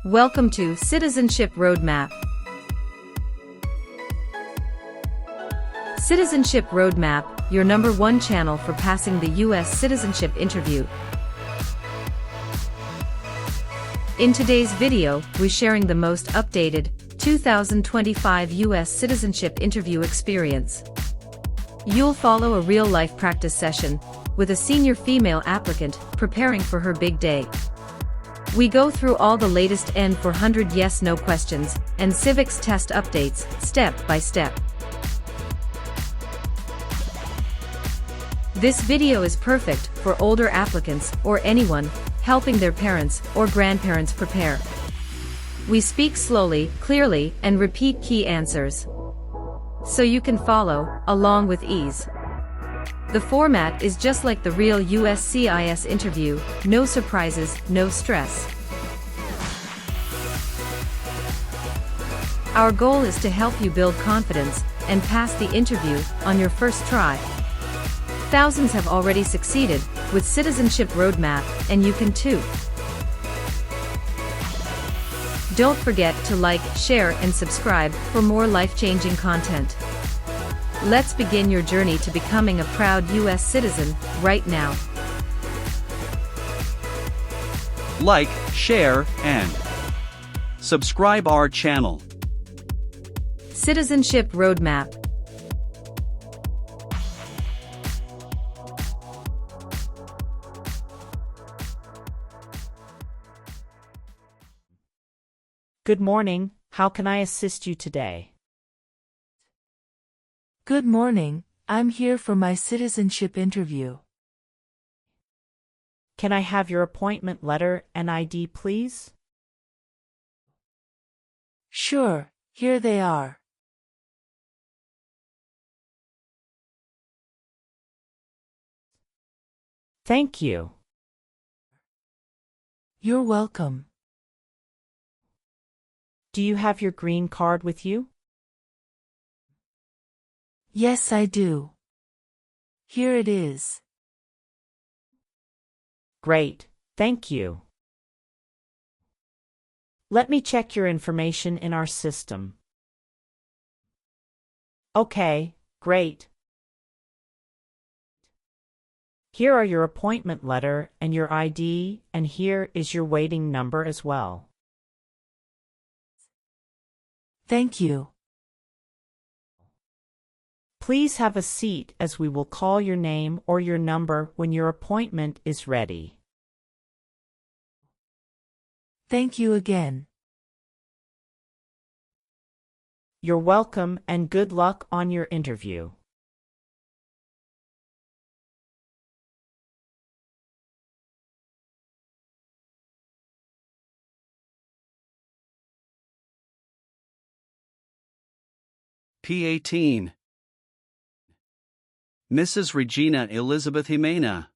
Welcome to Citizenship Roadmap. Citizenship Roadmap, your #1 channel for passing the U.S. Citizenship Interview. In today's video, we're sharing the most updated 2025 U.S. Citizenship Interview experience. You'll follow a real-life practice session with a senior female applicant preparing for her big day. We go through all the latest N400 yes/no questions and Civics test updates, step by step. This video is perfect for older applicants or anyone helping their parents or grandparents prepare. We speak slowly, clearly, and repeat key answers, so you can follow along with ease. The format is just like the real uscis interview, no surprises, no stress. Our goal is to help you build confidence and pass the interview on your first try. Thousands have already succeeded with Citizenship Roadmap, and you can too. Don't forget to like, share, and subscribe for more life-changing content. Let's begin your journey to becoming a proud U.S. citizen right now. Like, share, and subscribe our channel. Citizenship Roadmap. Good morning, how can I assist you today? Good morning, I'm here for my citizenship interview. Can I have your appointment letter and ID, please? Sure, here they are. Thank you. You're welcome. Do you have your green card with you? Yes, I do. Here it is. Great, thank you. Let me check your information in our system. Okay, great. Here are your appointment letter and your ID, and here is your waiting number as well. Thank you. Please have a seat as we will call your name or your number when your appointment is ready. Thank you again. You're welcome and good luck on your interview. P18. Mrs. Regina Elizabeth Jimena.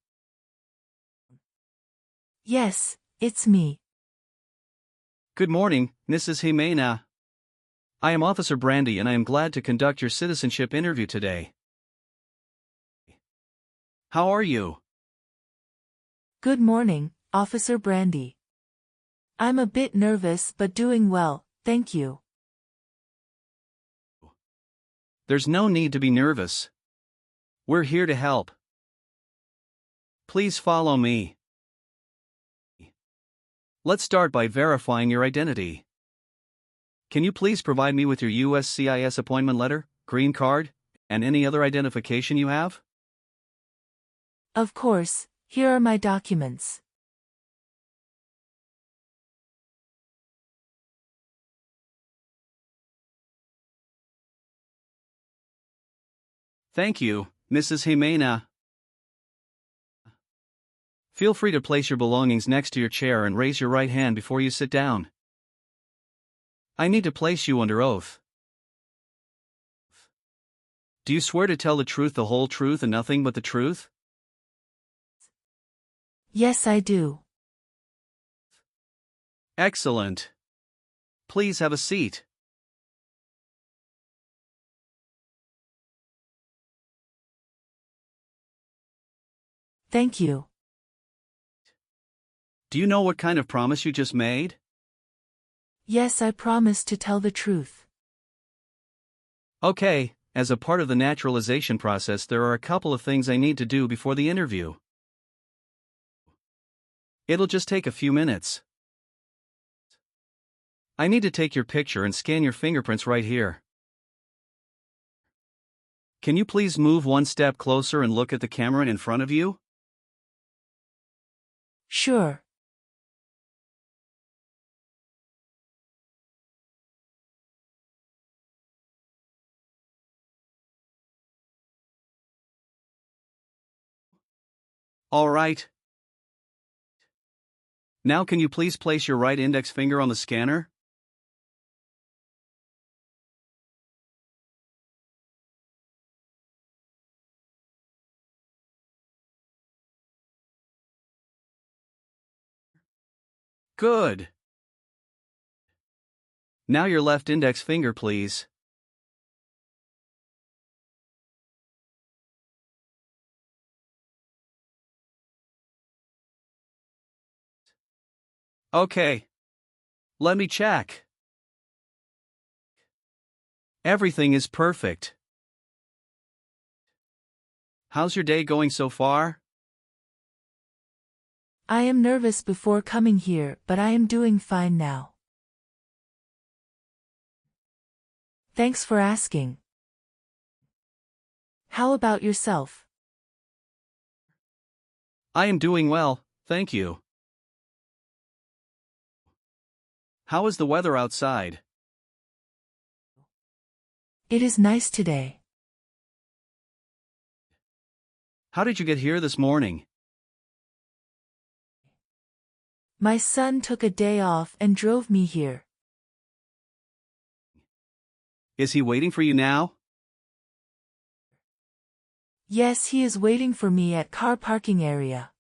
Yes, it's me. Good morning, Mrs. Jimena. I am Officer Brandy and I am glad to conduct your citizenship interview today. How are you? Good morning, Officer Brandy. I'm a bit nervous but doing well, thank you. There's no need to be nervous. We're here to help. Please follow me. Let's start by verifying your identity. Can you please provide me with your uscis appointment letter, green card, and any other identification you have? Of course, here are my documents. Thank you, Mrs. Jimena. Feel free to place your belongings next to your chair and raise your right hand before you sit down. I need to place you under oath. Do you swear to tell the truth, the whole truth, and nothing but the truth? Yes, I do. Excellent. Please have a seat. Thank you. Do you know what kind of promise you just made? Yes, I promise to tell the truth. Okay, as a part of the naturalization process, there are a couple of things I need to do before the interview. It'll just take a few minutes. I need to take your picture and scan your fingerprints right here. Can you please move one step closer and look at the camera in front of you? Sure. All right. Now can you please place your right index finger on the scanner? Good. Now your left index finger, please. Okay. Let me check. Everything is perfect. How's your day going so far? I am nervous before coming here, but I am doing fine now. Thanks for asking. How about yourself? I am doing well, thank you. How is the weather outside? It is nice today. How did you get here this morning? My son took a day off and drove me here. Is he waiting for you now? Yes, he is waiting for me at car parking area.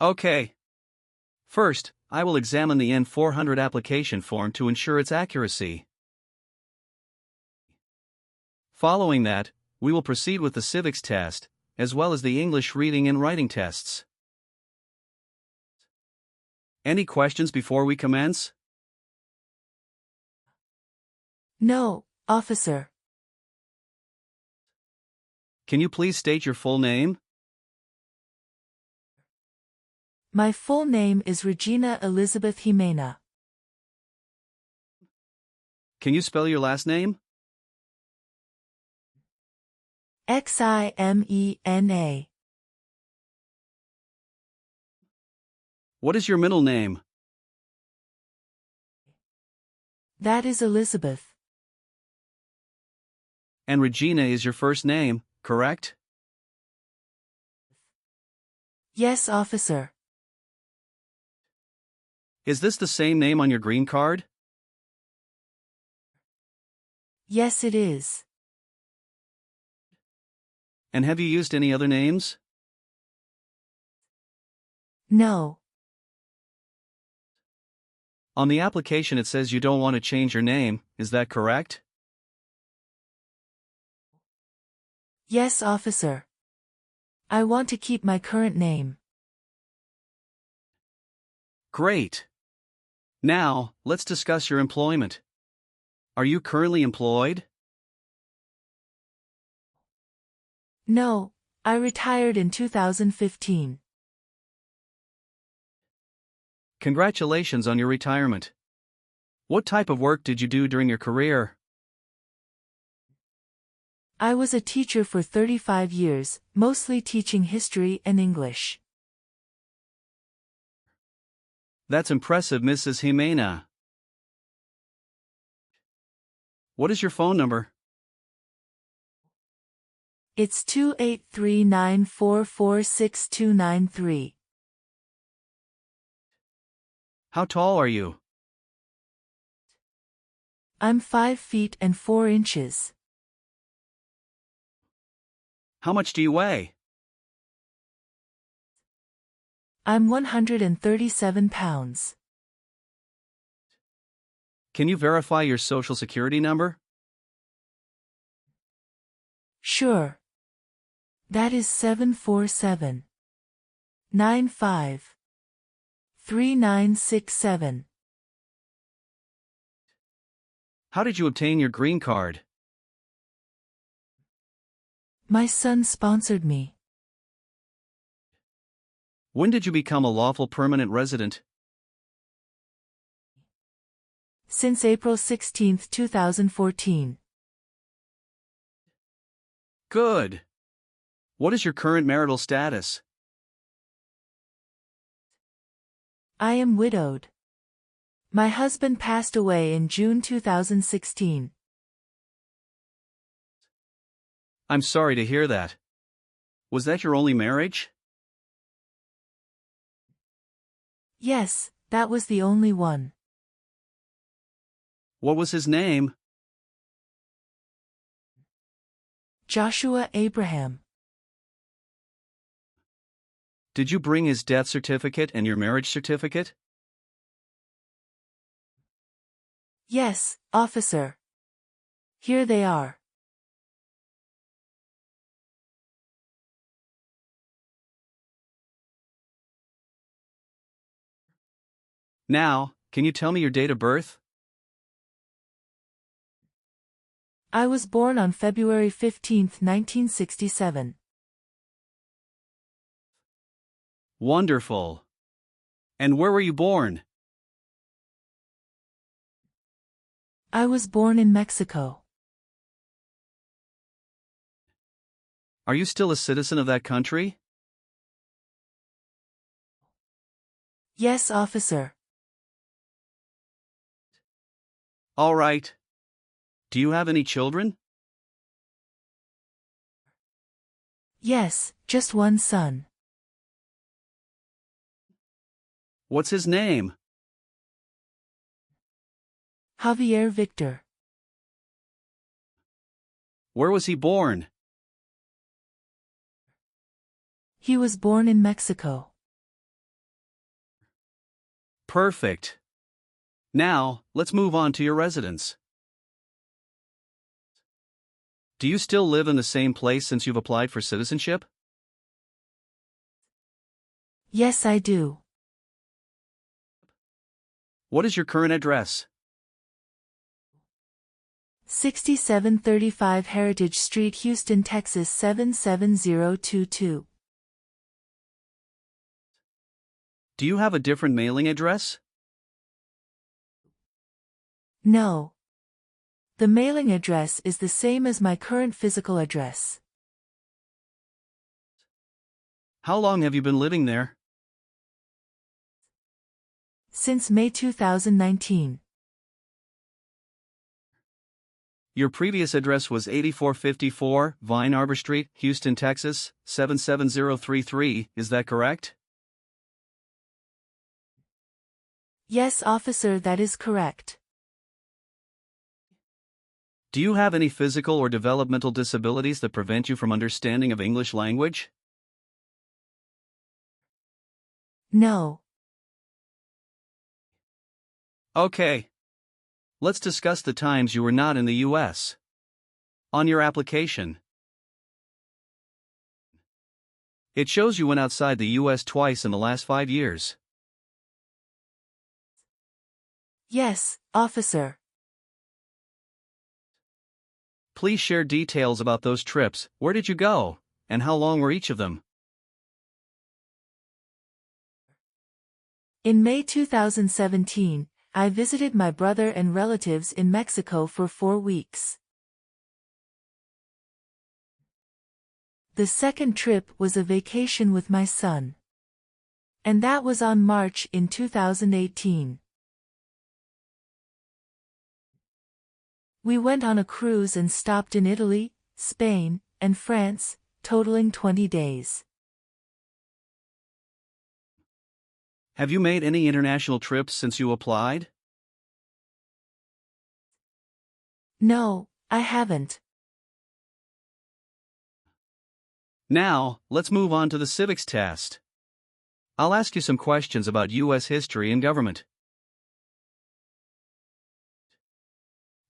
Okay. First, I will examine the N400 application form to ensure its accuracy. Following that, we will proceed with the Civics test, as well as the English reading and writing tests. Any questions before we commence? No, officer. Can you please state your full name? My full name is Regina Elizabeth Jimena. Can you spell your last name? Ximena. What is your middle name? That is Elizabeth. And Regina is your first name, correct? Yes, officer. Is this the same name on your green card? Yes, it is. And have you used any other names? No. On the application it says you don't want to change your name, is that correct? Yes, officer. I want to keep my current name. Great. Now, let's discuss your employment. Are you currently employed? No, I retired in 2015. Congratulations on your retirement. What type of work did you do during your career? I was a teacher for 35 years, mostly teaching history and English. That's impressive, Mrs. Jimena. What is your phone number? It's 283-944-6293. How tall are you? I'm 5 feet and 4 inches. How much do you weigh? I'm 137 pounds. Can you verify your social security number? Sure. That is 747-95-3967. How did you obtain your green card? My son sponsored me. When did you become a lawful permanent resident? Since April 16, 2014. Good. What is your current marital status? I am widowed. My husband passed away in June 2016. I'm sorry to hear that. Was that your only marriage? Yes, that was the only one. What was his name? Joshua Abraham. Did you bring his death certificate and your marriage certificate? Yes, officer. Here they are. Now, can you tell me your date of birth? I was born on February 15, 1967. Wonderful. And where were you born? I was born in Mexico. Are you still a citizen of that country? Yes, officer. All right. Do you have any children? Yes, just one son. What's his name? Javier Victor. Where was he born? He was born in Mexico. Perfect. Now, let's move on to your residence. Do you still live in the same place since you've applied for citizenship? Yes, I do. What is your current address? 6735 Heritage Street, Houston, Texas 77022. Do you have a different mailing address? No. The mailing address is the same as my current physical address. How long have you been living there? Since May 2019. Your previous address was 8454 Vine Arbor Street, Houston, Texas, 77033, is that correct? Yes, officer, that is correct. Do you have any physical or developmental disabilities that prevent you from understanding of English language? No. Okay. Let's discuss the times you were not in the U.S. On your application, it shows you went outside the U.S. twice in the last 5 years. Yes, officer. Please share details about those trips. Where did you go, and how long were each of them? In May 2017, I visited my brother and relatives in Mexico for 4 weeks. The second trip was a vacation with my son. And that was on March in 2018. We went on a cruise and stopped in Italy, Spain, and France, totaling 20 days. Have you made any international trips since you applied? No, I haven't. Now, let's move on to the Civics test. I'll ask you some questions about U.S. history and government.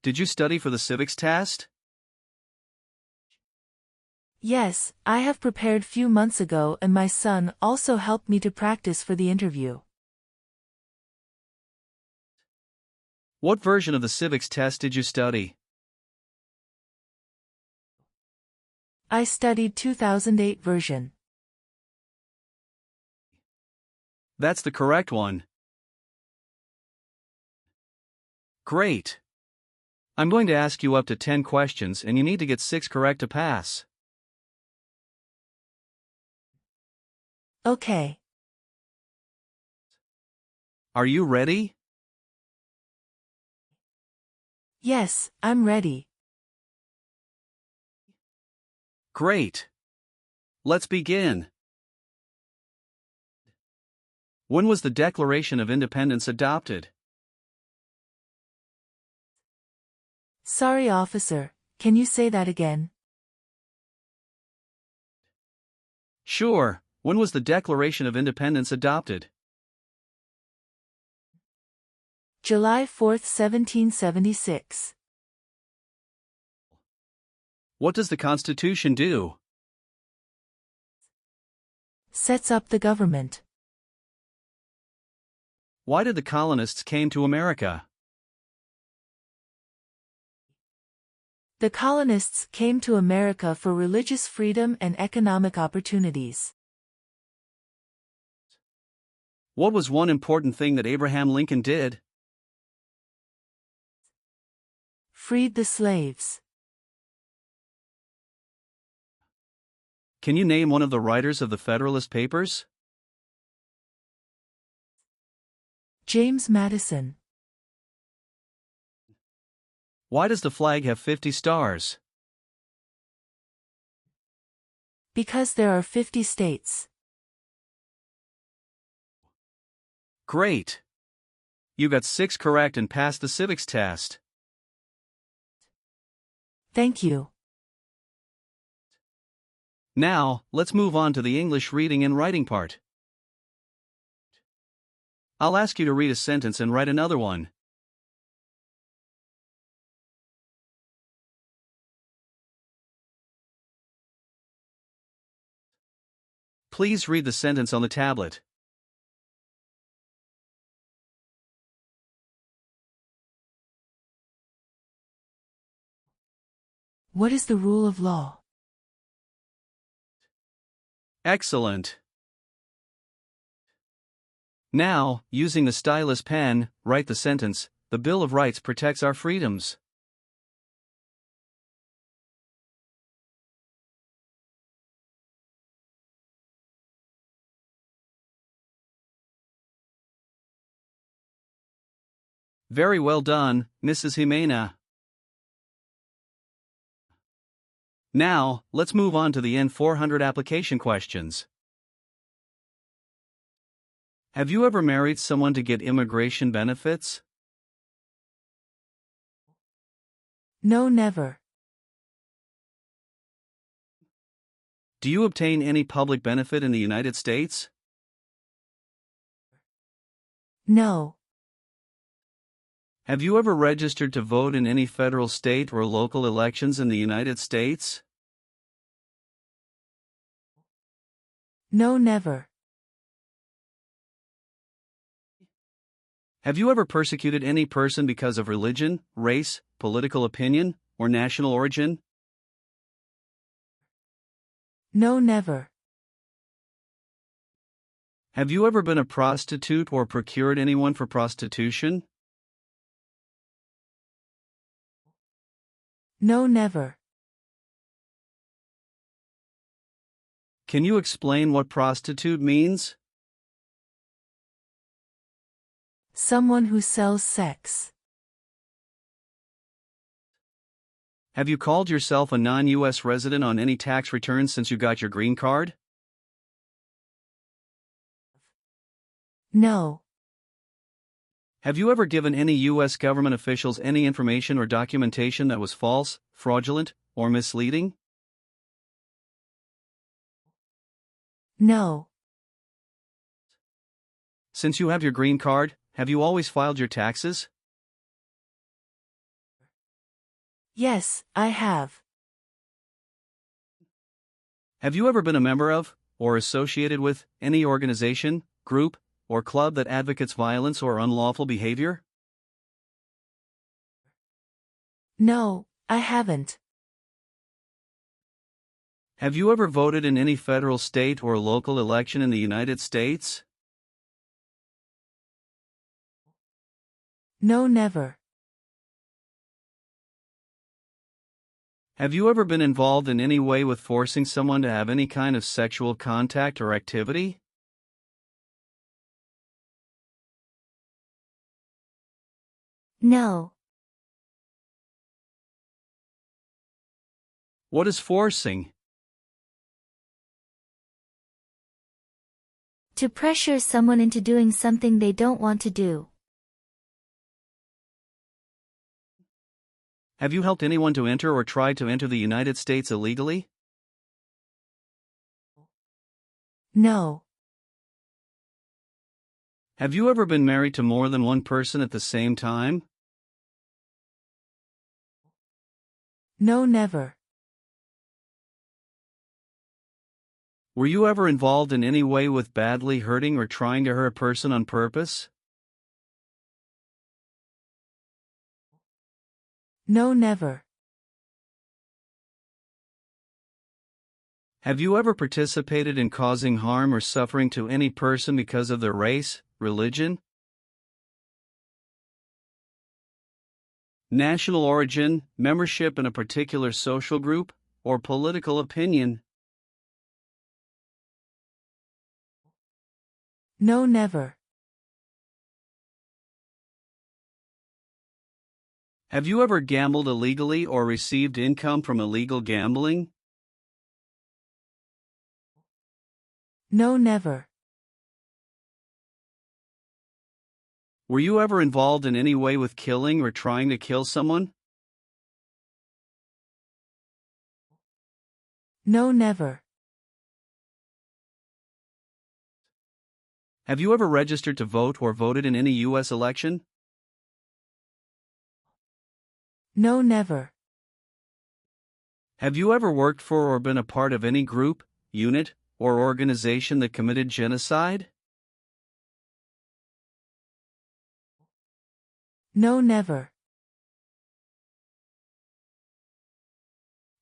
Did you study for the Civics test? Yes, I have prepared few months ago and my son also helped me to practice for the interview. What version of the Civics test did you study? I studied 2008 version. That's the correct one. Great. I'm going to ask you up to 10 questions and you need to get 6 correct to pass. Okay. Are you ready? Yes, I'm ready. Great. Let's begin. When was the Declaration of Independence adopted? Sorry, officer, can you say that again? Sure. When was the Declaration of Independence adopted? July 4th, 1776. What does the Constitution do? Sets up the government. Why did the colonists came to America? The colonists came to America for religious freedom and economic opportunities. What was one important thing that Abraham Lincoln did? Freed the slaves. Can you name one of the writers of the Federalist Papers? James Madison. Why does the flag have 50 stars? Because there are 50 states. Great. You got 6 correct and passed the civics test. Thank you. Now, let's move on to the English reading and writing part. I'll ask you to read a sentence and write another one. Please read the sentence on the tablet. What is the rule of law? Excellent. Now, using the stylus pen, write the sentence, "The Bill of Rights protects our freedoms." Very well done, Mrs. Jimena. Now, let's move on to the N400 application questions. Have you ever married someone to get immigration benefits? No, never. Do you obtain any public benefit in the United States? No. Have you ever registered to vote in any federal, state, or local elections in the United States? No, never. Have you ever persecuted any person because of religion, race, political opinion, or national origin? No, never. Have you ever been a prostitute or procured anyone for prostitution? No, never. Can you explain what prostitute means? Someone who sells sex. Have you called yourself a non-U.S. resident on any tax returns since you got your green card? No. Have you ever given any U.S. government officials any information or documentation that was false, fraudulent, or misleading? No. Since you have your green card, have you always filed your taxes? Yes, I have. Have you ever been a member of, or associated with, any organization, group, or club that advocates violence or unlawful behavior? No, I haven't. Have you ever voted in any federal, state, or local election in the United States? No, never. Have you ever been involved in any way with forcing someone to have any kind of sexual contact or activity? No. What is forcing? To pressure someone into doing something they don't want to do. Have you helped anyone to enter or try to enter the United States illegally? No. Have you ever been married to more than one person at the same time? No, never. Were you ever involved in any way with badly hurting or trying to hurt a person on purpose? No, never. Have you ever participated in causing harm or suffering to any person because of their race, religion, national origin, membership in a particular social group, or political opinion? No, never. Have you ever gambled illegally or received income from illegal gambling? No, never. Were you ever involved in any way with killing or trying to kill someone? No, never. Have you ever registered to vote or voted in any U.S. election? No, never. Have you ever worked for or been a part of any group, unit, or organization that committed genocide? No, never.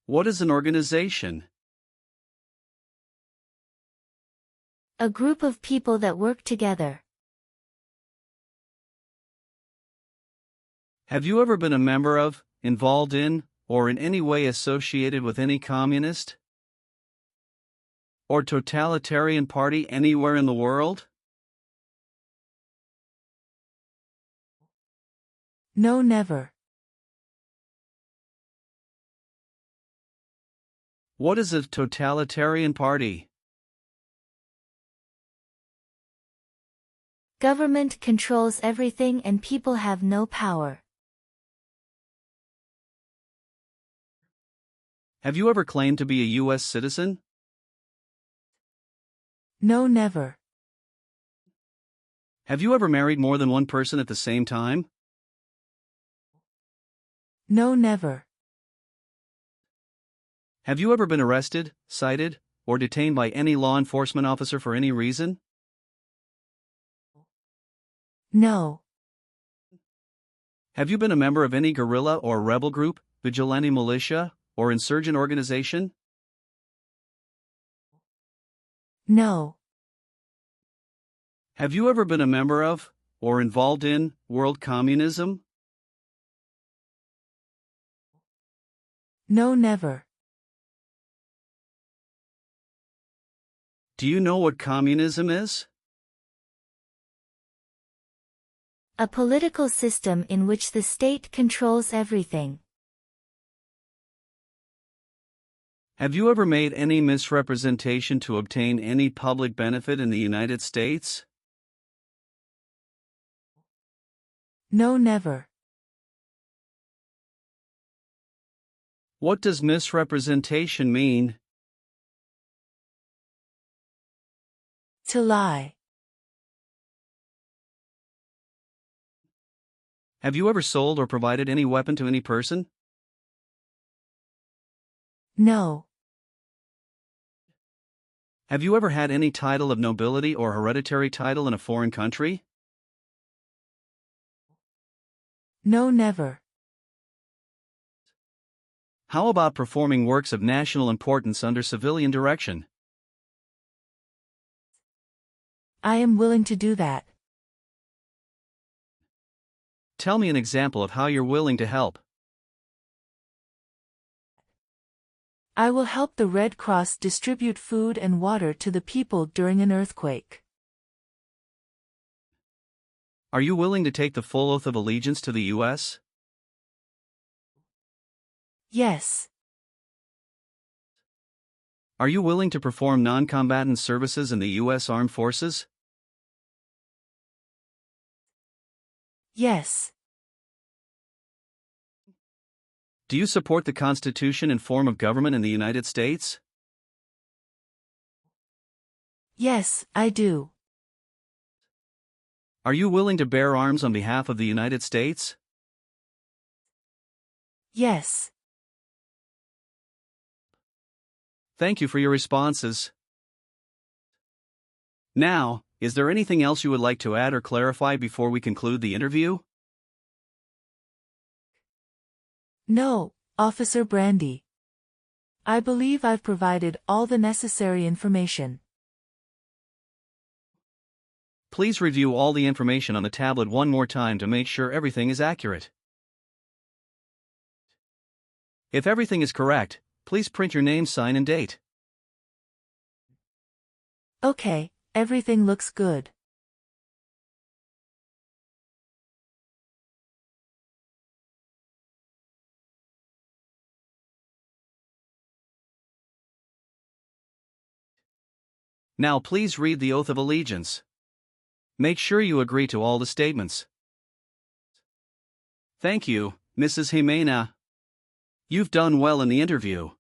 What is an organization? A group of people that work together. Have you ever been a member of, involved in, or in any way associated with any communist or totalitarian party anywhere in the world? No, never. What is a totalitarian party? Government controls everything and people have no power. Have you ever claimed to be a U.S. citizen? No, never. Have you ever married more than one person at the same time? No, never. Have you ever been arrested, cited, or detained by any law enforcement officer for any reason? No. Have you been a member of any guerrilla or rebel group, vigilante militia, or insurgent organization? No. Have you ever been a member of, or involved in, world communism? No, never. Do you know what communism is? A political system in which the state controls everything. Have you ever made any misrepresentation to obtain any public benefit in the United States? No, never. What does misrepresentation mean? To lie. Have you ever sold or provided any weapon to any person? No. Have you ever had any title of nobility or hereditary title in a foreign country? No, never. How about performing works of national importance under civilian direction? I am willing to do that. Tell me an example of how you're willing to help. I will help the Red Cross distribute food and water to the people during an earthquake. Are you willing to take the full oath of allegiance to the U.S.? Yes. Are you willing to perform non-combatant services in the U.S. Armed Forces? Yes. Do you support the Constitution and form of government in the United States? Yes, I do. Are you willing to bear arms on behalf of the United States? Yes. Thank you for your responses. Now, is there anything else you would like to add or clarify before we conclude the interview? No, Officer Brandy. I believe I've provided all the necessary information. Please review all the information on the tablet one more time to make sure everything is accurate. If everything is correct, please print your name, sign, and date. Okay, everything looks good. Now please read the oath of allegiance. Make sure you agree to all the statements. Thank you, Mrs. Jimena. You've done well in the interview.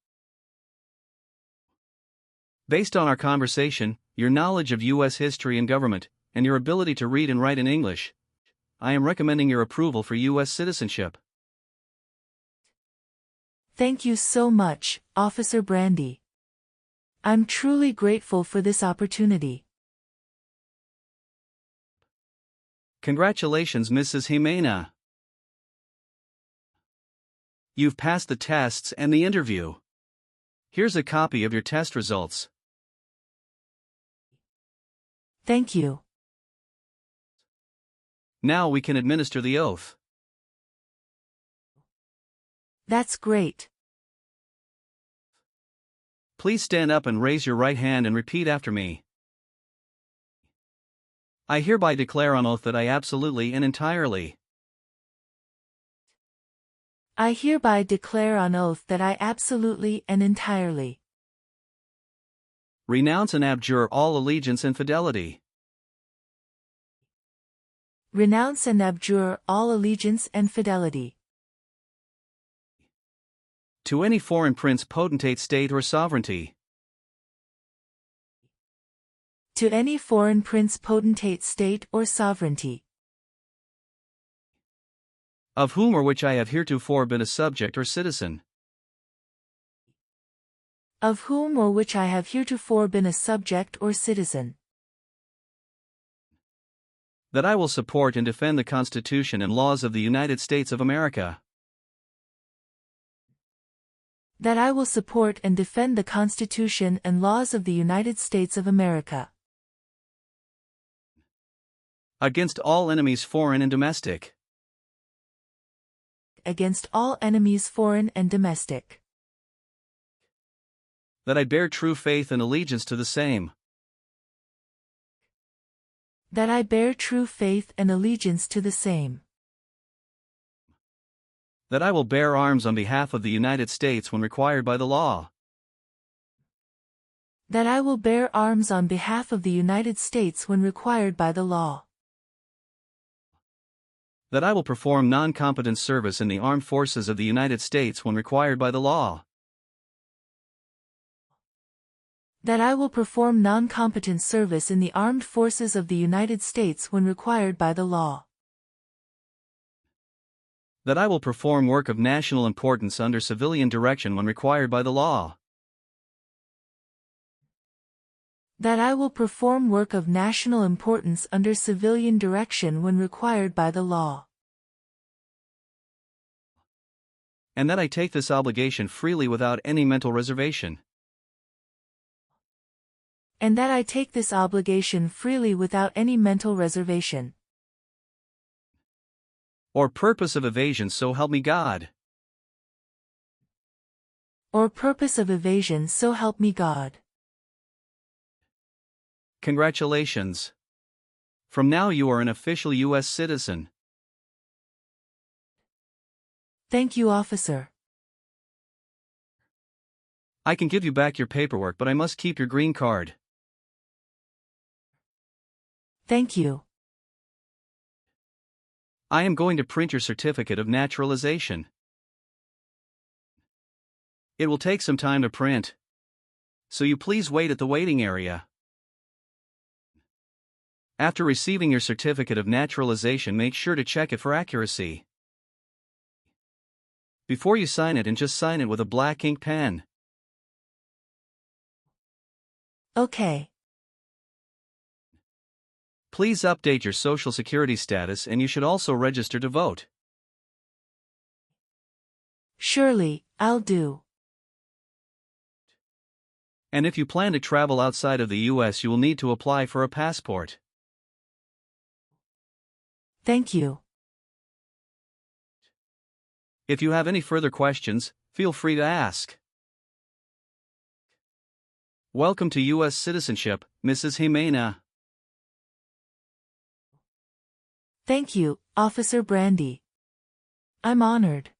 Based on our conversation, your knowledge of U.S. history and government, and your ability to read and write in English, I am recommending your approval for U.S. citizenship. Thank you so much, Officer Brandy. I'm truly grateful for this opportunity. Congratulations, Mrs. Jimena. You've passed the tests and the interview. Here's a copy of your test results. Thank you. Now we can administer the oath. That's great. Please stand up and raise your right hand and repeat after me. I hereby declare on oath that I absolutely and entirely I hereby declare on oath that I absolutely and entirely renounce and abjure all allegiance and fidelity renounce and abjure all allegiance and fidelity to any foreign prince, potentate, state, or sovereignty, to any foreign prince, potentate, state, or sovereignty, of whom or which I have heretofore been a subject or citizen, of whom or which I have heretofore been a subject or citizen, that I will support and defend the Constitution and laws of the United States of America, that I will support and defend the Constitution and laws of the United States of America against all enemies, foreign and domestic, against all enemies, foreign and domestic, that I bear true faith and allegiance to the same, that I bear true faith and allegiance to the same, that I will bear arms on behalf of the United States when required by the law, that I will bear arms on behalf of the United States when required by the law, that I will perform non-combatant service in the armed forces of the United States when required by the law, that I will perform non-combatant service in the armed forces of the United States when required by the law, that I will perform work of national importance under civilian direction when required by the law, that I will perform work of national importance under civilian direction when required by the law, and that I take this obligation freely without any mental reservation. And that I take this obligation freely without any mental reservation. Or purpose of evasion, so help me God. Or purpose of evasion, so help me God. Congratulations. From now you are an official U.S. citizen. Thank you, officer. I can give you back your paperwork, but I must keep your green card. Thank you. I am going to print your certificate of naturalization. It will take some time to print, so you please wait at the waiting area. After receiving your certificate of naturalization, make sure to check it for accuracy before you sign it, and just sign it with a black ink pen. Okay. Please update your Social Security status, and you should also register to vote. Surely, I'll do. And if you plan to travel outside of the U.S., you will need to apply for a passport. Thank you. If you have any further questions, feel free to ask. Welcome to U.S. citizenship, Mrs. Jimena. Thank you, Officer Brandy. I'm honored.